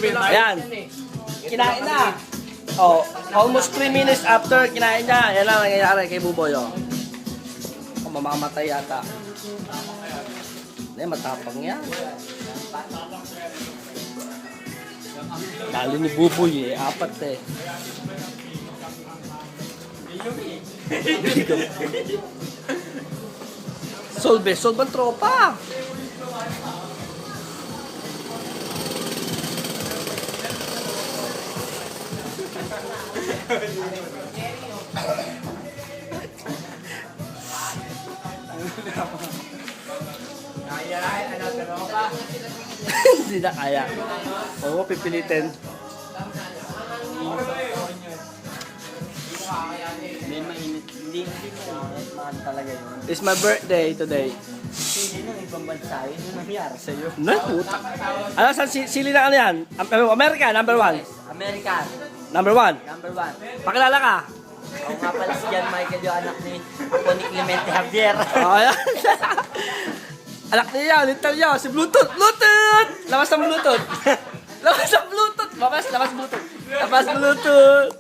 Ayan. Kinain na. Oh, almost 3 minutes after kinain niya. Yan lang nangyayari kay Buboy. Oh. Mamamatay yata. Matapang yan. Dali ni Buboy eh. 4 eh. Solve ang tropa. Hindi na kaya. Oo, pipilitin. Hindi mainit. Hindi mahal talaga yun. It's my birthday today. Hindi nang ibang bansa yun. Yung nangyari sa'yo. Na, puta. Ano, sili na ano yan? America, number 1. American. Number 1. Number 1. Pakilala ka. Ako nga pala si John Michael, yung anak ni ako ni Clemente Javier. Oh, yan. Anak niya, little niya. Si Bluetooth. Bluetooth! Labas ng Bluetooth. Labas ng Bluetooth. Labas Bluetooth. Labas Bluetooth.